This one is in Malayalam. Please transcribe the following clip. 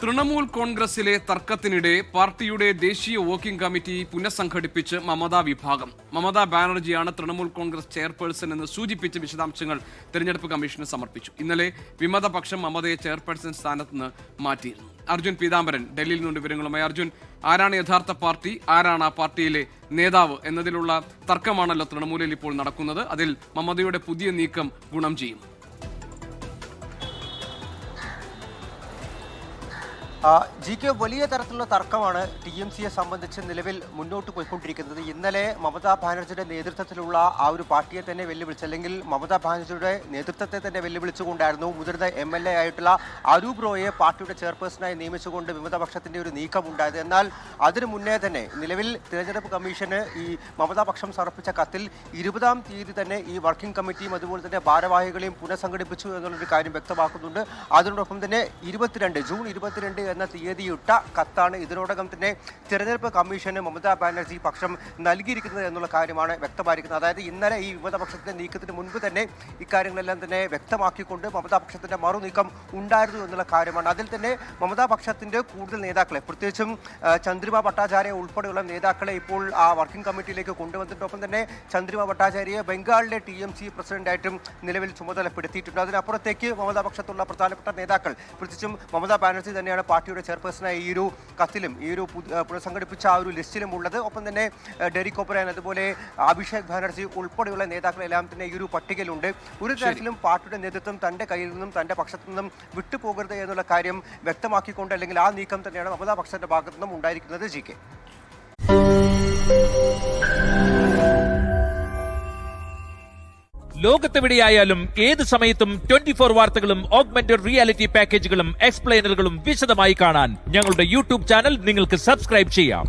തൃണമൂൽ കോൺഗ്രസിലെ തർക്കത്തിനിടെ പാർട്ടിയുടെ ദേശീയ വർക്കിംഗ് കമ്മിറ്റി പുനഃസംഘടിപ്പിച്ച് മമതാ വിഭാഗം. മമതാ ബാനർജിയാണ് തൃണമൂൽ കോൺഗ്രസ് ചെയർപേഴ്സൺ എന്ന് സൂചിപ്പിച്ച വിശദാംശങ്ങൾ തെരഞ്ഞെടുപ്പ് കമ്മീഷന് സമർപ്പിച്ചു. ഇന്നലെ വിമതപക്ഷം മമതയെ ചെയർപേഴ്സൺ സ്ഥാനത്ത് നിന്ന് മാറ്റിയിരുന്നു. അർജുൻ പീതാംബരൻ ഡൽഹിയിൽ നിന്ന് വിവരങ്ങളുമായി. അർജുൻ, ആരാണ് യഥാർത്ഥ പാർട്ടി, ആരാണ് ആ പാർട്ടിയിലെ നേതാവ് എന്നതിലുള്ള തർക്കമാണല്ലോ തൃണമൂലിൽ ഇപ്പോൾ നടക്കുന്നത്. അതിൽ മമതയുടെ പുതിയ നീക്കം ഗുണം ചെയ്യും. ജി.കെ. വലിയ തരത്തിലുള്ള തർക്കമാണ് TMCയെ സംബന്ധിച്ച് നിലവിൽ മുന്നോട്ട് പോയിക്കൊണ്ടിരിക്കുന്നത്. ഇന്നലെ മമതാ ബാനർജിയുടെ നേതൃത്വത്തിലുള്ള ആ ഒരു പാർട്ടിയെ തന്നെ വെല്ലുവിളിച്ച്, അല്ലെങ്കിൽ മമതാ ബാനർജിയുടെ നേതൃത്വത്തെ തന്നെ വെല്ലുവിളിച്ചുകൊണ്ടായിരുന്നു മുതിർന്ന MLA ആയിട്ടുള്ള അരൂപ് റോയെ പാർട്ടിയുടെ ചെയർപേഴ്സണായി നിയമിച്ചുകൊണ്ട് വിമതപക്ഷത്തിന്റെ ഒരു നീക്കം ഉണ്ടായത്. എന്നാൽ അതിനു മുന്നേ തന്നെ നിലവിൽ തിരഞ്ഞെടുപ്പ് കമ്മീഷന് ഈ മമതാപക്ഷം സമർപ്പിച്ച കത്തിൽ 20-ാം തീയതി തന്നെ ഈ വർക്കിംഗ് കമ്മിറ്റിയും അതുപോലെ തന്നെ ഭാരവാഹികളെയും പുനഃസംഘടിപ്പിച്ചു എന്നുള്ളൊരു കാര്യം വ്യക്തമാക്കുന്നുണ്ട്. അതിനോടൊപ്പം തന്നെ ജൂൺ 22 എന്ന തീയതിയിട്ട കത്താണ് ഇതിനോടകം തന്നെ തിരഞ്ഞെടുപ്പ് കമ്മീഷന് മമതാ ബാനർജി പക്ഷം നൽകിയിരിക്കുന്നത് എന്നുള്ള കാര്യമാണ് വ്യക്തമായിരിക്കുന്നത്. അതായത് ഇന്നലെ ഈ വിമതപക്ഷത്തിന്റെ നീക്കത്തിന് മുൻപ് തന്നെ ഇക്കാര്യങ്ങളെല്ലാം തന്നെ വ്യക്തമാക്കിക്കൊണ്ട് മമതാ പക്ഷത്തിന്റെ മറുനീക്കം ഉണ്ടായിരുന്നു എന്നുള്ള കാര്യമാണ്. അതിൽ തന്നെ മമതാ പക്ഷത്തിന്റെ കൂടുതൽ നേതാക്കളെ, പ്രത്യേകിച്ചും ചന്ദ്രിമ ഭട്ടാചാര്യ ഉൾപ്പെടെയുള്ള നേതാക്കളെ ഇപ്പോൾ ആ വർക്കിംഗ് കമ്മിറ്റിയിലേക്ക് കൊണ്ടുവന്നതിനൊപ്പം തന്നെ ചന്ദ്രിമ ഭട്ടാചാര്യയെ ബംഗാളിലെ TMC പ്രസിഡന്റായിട്ടും നിലവിൽ ചുമതലപ്പെടുത്തിയിട്ടുണ്ട്. അതിനപ്പുറത്തേക്ക് മമതാ പക്ഷത്തുള്ള പ്രധാനപ്പെട്ട നേതാക്കൾ, പ്രത്യേകിച്ചും മമതാ ബാനർജി തന്നെയാണ് പാർട്ടിയുടെ ചെയർപേഴ്സണായി ഈ ഒരു കത്തിലും ഈ ഒരു പുനഃസംഘടിപ്പിച്ച ആ ഒരു ലിസ്റ്റിലും ഉള്ളത്. ഒപ്പം തന്നെ ഡെറിക് ഒബ്രയൻ, അതുപോലെ അഭിഷേക് ബാനർജി ഉൾപ്പെടെയുള്ള നേതാക്കളെല്ലാം തന്നെ ഈ ഒരു പട്ടികയിലുണ്ട്. ഒരു തരത്തിലും പാർട്ടിയുടെ നേതൃത്വം തന്റെ കയ്യിൽ നിന്നും തന്റെ പക്ഷത്തു നിന്നും വിട്ടുപോകരുത് എന്നുള്ള കാര്യം വ്യക്തമാക്കിക്കൊണ്ട്, അല്ലെങ്കിൽ ആ നീക്കം തന്നെയാണ് മമതാ പക്ഷത്തിന്റെ ഭാഗത്തു നിന്നും ഉണ്ടായിരിക്കുന്നത്. ജി.കെ. ലോകത്തെവിടെയായാലും ഏത് സമയത്തും 24 വാർത്തകളും ഓഗ്മെന്റഡ് റിയാലിറ്റി പാക്കേജുകളും എക്സ്പ്ലെയിനറുകളും വിശദമായി കാണാൻ ഞങ്ങളുടെ YouTube ചാനൽ നിങ്ങൾക്ക് സബ്സ്ക്രൈബ് ചെയ്യാം.